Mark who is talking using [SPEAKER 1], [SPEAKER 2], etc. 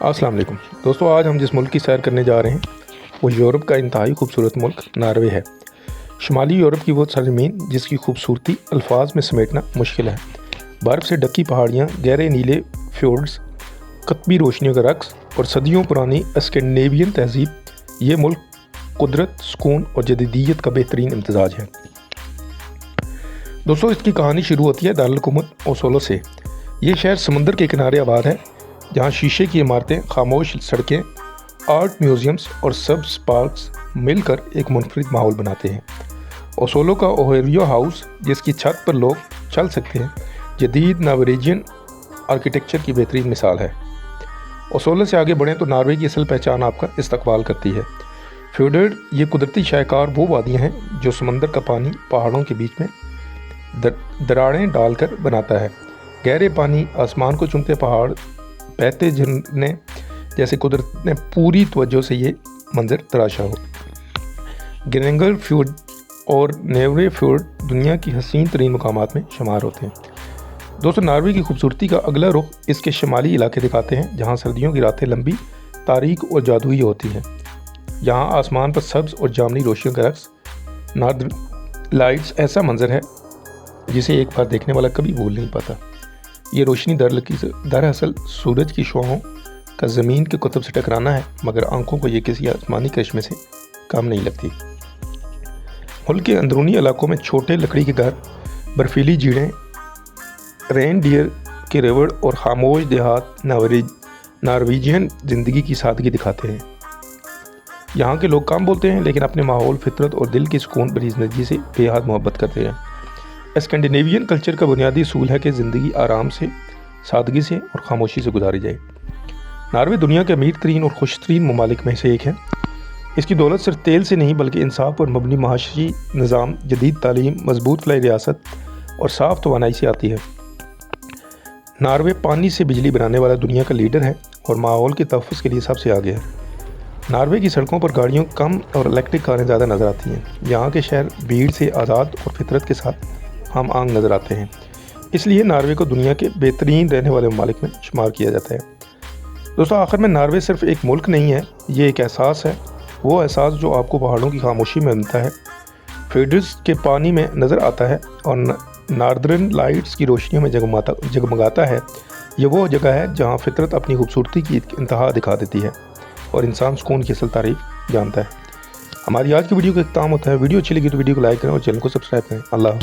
[SPEAKER 1] अस्सलाम वालेकुम दोस्तों, आज हम जिस मुल्क की सैर करने जा रहे हैं वो यूरोप का इंतहाई खूबसूरत मुल्क नॉर्वे है। शुमाली यूरोप की वो सरजमीन जिसकी खूबसूरती अल्फाज में समेटना मुश्किल है। बर्फ़ से ढकी पहाड़ियाँ, गहरे नीले फ्योर्ड्स, कतबी रोशनियों का रक्स और सदियों पुरानी स्कैंडिनेवियन तहजीब, ये मुल्क कुदरत, सुकून और जदीदियत का बेहतरीन इम्तजाज है। दोस्तों, इसकी कहानी शुरू होती है दारुल हुकूमत ओसोलो से। ये शहर समुंदर के किनारे आबाद है, जहाँ शीशे की इमारतें, खामोश सड़कें, आर्ट म्यूज़ियम्स और सब्ज़ पार्क्स मिलकर एक मुनफरिद माहौल बनाते हैं। ओसोलो का ओहेरियो हाउस, जिसकी छत पर लोग चल सकते हैं, जदीद नॉर्वेजियन आर्किटेक्चर की बेहतरीन मिसाल है। ओसोलो से आगे बढ़ें तो नॉर्वे की असल पहचान आपका इस्तकबाल करती है। फ्योर्ड, ये कुदरती शाहकार वो वादियाँ हैं जो समंदर का पानी पहाड़ों के बीच में दरारें डालकर बनाता है। गहरे पानी, आसमान को चूमते पहाड़, बहते झरने, जैसे कुदरत ने पूरी तवज्जो से ये मंजर तराशा हो। ग्रेंगर फ्योर्ड और नेवरे फ्योर्ड दुनिया की हसीन तरीन मकामात में शुमार होते हैं। दोस्तों, नॉर्वे की खूबसूरती का अगला रुख इसके शुमाली इलाके दिखाते हैं, जहाँ सर्दियों की रातें लंबी, तारीक और जादुई होती हैं। यहाँ आसमान पर सब्ज़ और जामनी रोशनियों का रक्स, नॉर्दर्न लाइट्स ऐसा मंजर है जिसे एक बार देखने वाला कभी भूल नहीं पाता। ये रोशनी दरअसल सूरज की शुआओं का ज़मीन के कुतुब से टकराना है, मगर आंखों को ये किसी आसमानी करिश्मे से कम नहीं लगती। मुल्क के अंदरूनी इलाकों में छोटे लकड़ी के घर, बर्फीली झीलें, रेनडियर के रेवड़ और खामोश देहात नॉर्वेजियन ज़िंदगी की सादगी दिखाते हैं। यहाँ के लोग कम बोलते हैं, लेकिन अपने माहौल, फितरत और दिल की सुकून भरी ज़िंदगी से बेहद मोहब्बत करते हैं। स्कैंडिनेवियन कल्चर का बुनियादी असूल है कि ज़िंदगी आराम से, सादगी से और खामोशी से गुजारी जाए। नॉर्वे दुनिया के अमीर तरीन और खुश तरीन ममालिक में से एक है। इसकी दौलत सिर्फ तेल से नहीं बल्कि इंसाफ पर मबनी माशी निज़ाम, जदीद तालीम, मजबूत फलाई रियासत और साफ़ तवानाई से आती है। नॉर्वे पानी से बिजली बनाने वाला दुनिया का लीडर है और माहौल के तहफ़्फ़ुज़ के लिए सबसे आगे है। नॉर्वे की सड़कों पर गाड़ियों कम और इलेक्ट्रिक कारें ज़्यादा नज़र आती हैं। यहाँ के शहर भीड़ से आज़ाद और फितरत के साथ हम आंग नज़र आते हैं, इसलिए नॉर्वे को दुनिया के बेहतरीन रहने वाले ममालिक में शुमार किया जाता है। दोस्तों, आखिर में नॉर्वे सिर्फ एक मुल्क नहीं है, ये एक एहसास है। वो एहसास जो आपको पहाड़ों की खामोशी में मिलता है, फ्योर्ड्स के पानी में नज़र आता है और नॉर्दर्न लाइट्स की रोशनियों में जगमगाता है। ये वो जगह है जहाँ फितरत अपनी खूबसूरती की इंतहा दिखा देती है और इंसान सुकून की असल तारीफ जानता है। हमारी आज की वीडियो का इख्तिताम होता है। वीडियो अच्छी लगी तो वीडियो को लाइक करें और चैनल को सब्सक्राइब करें। अल्लाह।